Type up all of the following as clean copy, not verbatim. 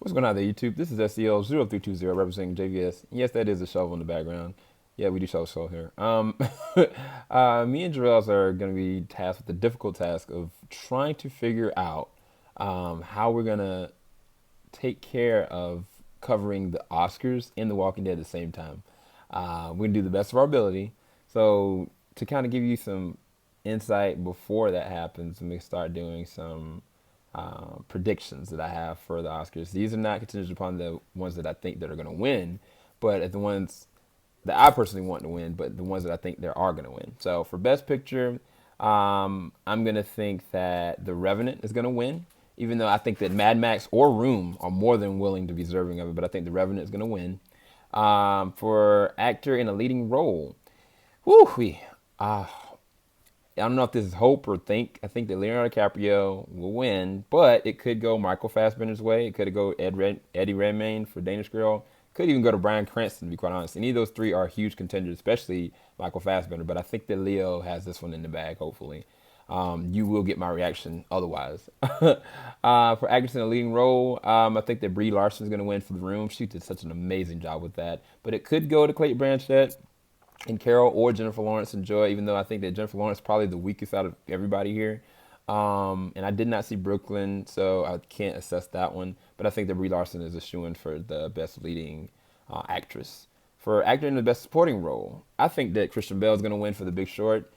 What's going on there, YouTube? This is SEL0320 representing JVS. Yes, that is a shovel in the background. Yeah, we do show here. Me and Jarrell's are going to be tasked with the difficult task of trying to figure out how we're going to take care of covering the Oscars and The Walking Dead at the same time. We're going to do the best of our ability. So to kind of give you some insight before that happens, let me start doing some predictions that I have for the Oscars. These are not contingent upon the ones that I think that are going to win, but at the ones that I personally want to win, but the ones that I think they are going to win. So for Best Picture, I'm going to think that The Revenant is going to win, even though I think that Mad Max or Room are more than willing to be deserving of it, but I think The Revenant is going to win. For actor in a leading role, I don't know if this is hope or think. I think that Leonardo DiCaprio will win, but it could go Michael Fassbender's way. It could go Eddie Redmayne for Danish Girl. Could even go to Bryan Cranston, to be quite honest. Any of those three are huge contenders, especially Michael Fassbender. But I think that Leo has this one in the bag, hopefully. You will get my reaction otherwise. For actress in a leading role, I think that Brie Larson is going to win for The Room. She did such an amazing job with that. But it could go to Cate Blanchett and Carol or Jennifer Lawrence and Joy, even though I think that Jennifer Lawrence is probably the weakest out of everybody here. And I did not see Brooklyn, so I can't assess that one. But I think that Brie Larson is a shoo-in for the best leading actress. For actor in the best supporting role, I think that Christian Bale is going to win for The Big Short.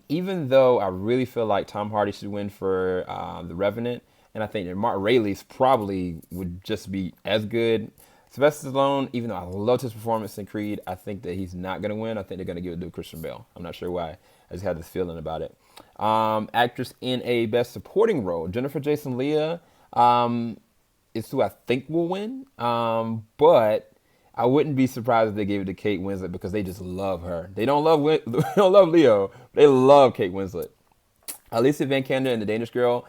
Even though I really feel like Tom Hardy should win for The Revenant, and I think that Mark Rayleigh's probably would just be as good. Sylvester Stallone, even though I loved his performance in Creed, I think that he's not going to win. I think they're going to give it to Christian Bale. I'm not sure why. I just had this feeling about it. Actress in a best supporting role, Jennifer Jason Leigh is who I think will win. But I wouldn't be surprised if they gave it to Kate Winslet because they just love her. They don't love they don't love Leo. They love Kate Winslet. Alicia Vikander and the Danish Girl,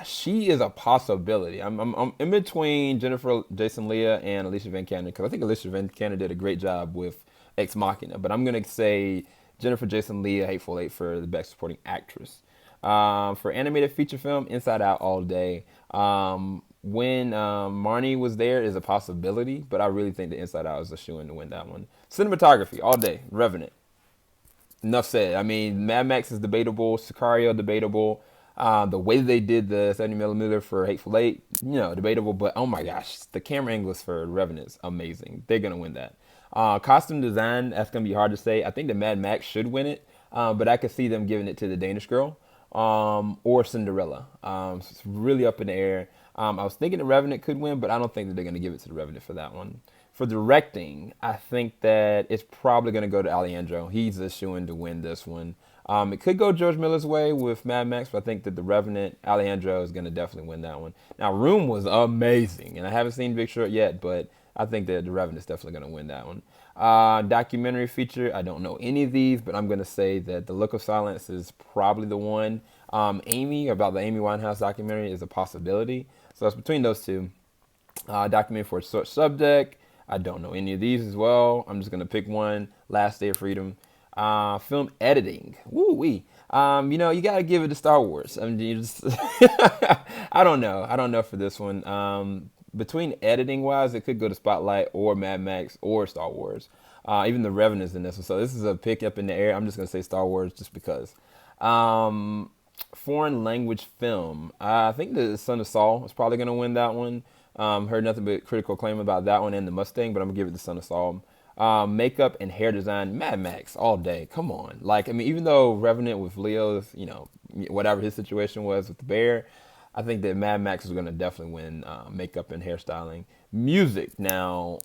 she is a possibility. I'm in between Jennifer Jason Leigh and Alicia Vikander because I think Alicia Vikander did a great job with Ex Machina. But I'm gonna say Jennifer Jason Leigh, Hateful Eight for the best supporting actress. For animated feature film, Inside Out all day. When Marnie was there is a possibility, but I really think the Inside Out is a shoo-in to win that one. Cinematography all day, Revenant. Enough said. I mean, Mad Max is debatable, Sicario debatable. The way they did the 70mm for Hateful Eight, debatable. But oh my gosh, the camera angles for Revenant is amazing. They're gonna win that. Costume design, that's gonna be hard to say. I think that Mad Max should win it, but I could see them giving it to the Danish Girl or Cinderella. So it's really up in the air. I was thinking the Revenant could win, but I don't think that they're gonna give it to the Revenant for that one. For directing, I think that it's probably going to go to Alejandro. He's a shoo-in to win this one. It could go George Miller's way with Mad Max, but I think that The Revenant, Alejandro is going to definitely win that one. Now, Room was amazing, and I haven't seen Big Short yet, but I think that The Revenant is definitely going to win that one. Documentary feature, I don't know any of these, but I'm going to say that The Look of Silence is probably the one. Amy, about the Amy Winehouse documentary, is a possibility. So it's between those two. Documentary for a short subject. I don't know any of these as well. I'm just going to pick one. Last Day of Freedom. Film editing. Woo-wee. You got to give it to Star Wars. I mean, I don't know. I don't know for this one. Between editing-wise, it could go to Spotlight or Mad Max or Star Wars. Even The Revenant is in this one. So this is a pick up in the air. I'm just going to say Star Wars just because. Foreign language film. I think The Son of Saul is probably going to win that one. Heard nothing but critical acclaim about that one and The Mustang, but I'm going to give it to Son of Saul. Makeup and hair design, Mad Max all day. Come on. Even though Revenant with Leo's, whatever his situation was with the bear, I think that Mad Max is going to definitely win makeup and hairstyling. Music, now,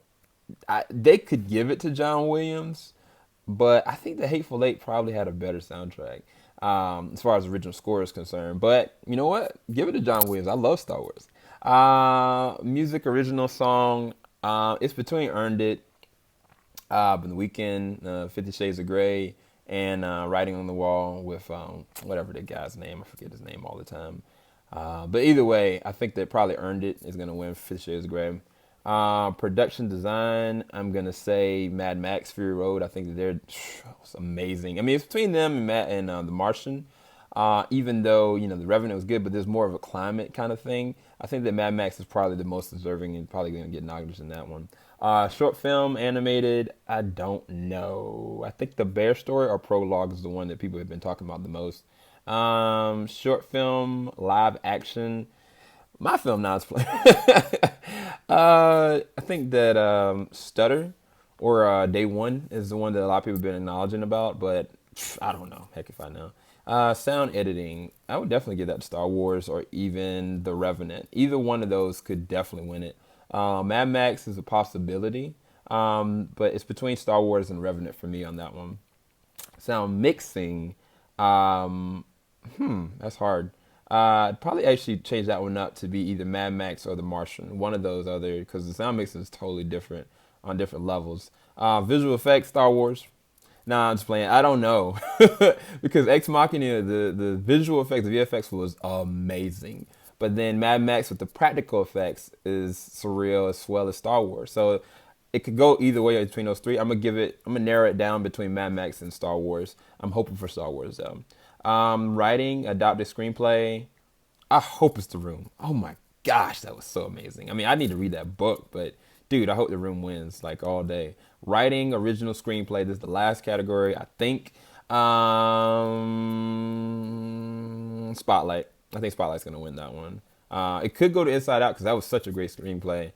they could give it to John Williams, but I think the Hateful Eight probably had a better soundtrack as far as original score is concerned. But you know what? Give it to John Williams. I love Star Wars. Music original song. It's between Earned It, The Weeknd, 50 Shades of Grey, and Writing on the Wall with whatever the guy's name. I forget his name all the time. But either way, I think that probably Earned It is going to win 50 Shades of Grey. Production design, I'm going to say Mad Max Fury Road. I think that it's amazing. I mean, it's between them and Matt and The Martian. Even though, The Revenant was good, but there's more of a climate kind of thing. I think that Mad Max is probably the most deserving and probably going to get nominated in that one. Short film, animated, I don't know. I think the Bear Story or Prologue is the one that people have been talking about the most. Short film, live action. My film now is playing. I think that Stutter or Day One is the one that a lot of people have been acknowledging about, but I don't know. Heck if I know. Sound editing, I would definitely give that to Star Wars or even The Revenant. Either one of those could definitely win it. Mad Max is a possibility, but it's between Star Wars and Revenant for me on that one. Sound mixing, that's hard. I'd probably actually change that one up to be either Mad Max or The Martian, one of those other, because the sound mixing is totally different on different levels. Visual effects, Star Wars. Nah, I'm just playing. I don't know. Because Ex Machina, the visual effects, the VFX was amazing. But then Mad Max with the practical effects is surreal as well as Star Wars. So it could go either way between those three. I'm gonna narrow it down between Mad Max and Star Wars. I'm hoping for Star Wars though. Writing, adapted screenplay. I hope it's The Room. Oh my gosh, that was so amazing. I mean, I need to read that book, but dude, I hope The Room wins like all day. Writing, original screenplay. This is the last category, I think. Spotlight. I think Spotlight's gonna win that one. It could go to Inside Out because that was such a great screenplay.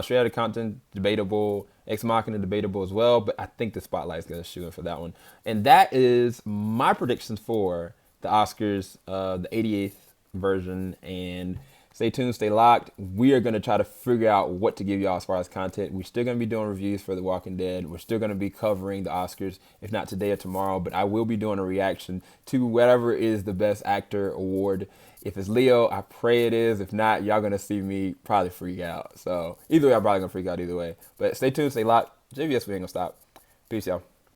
Straight Outta Compton, debatable. Ex Machina, debatable as well. But I think the Spotlight's gonna shoot in for that one. And that is my predictions for the Oscars, the 88th version. And stay tuned, stay locked. We are going to try to figure out what to give y'all as far as content. We're still going to be doing reviews for The Walking Dead. We're still going to be covering the Oscars, if not today or tomorrow. But I will be doing a reaction to whatever is the Best Actor award. If it's Leo, I pray it is. If not, y'all going to see me probably freak out. So either way, I'm probably going to freak out either way. But stay tuned, stay locked. JVS, we ain't going to stop. Peace, y'all.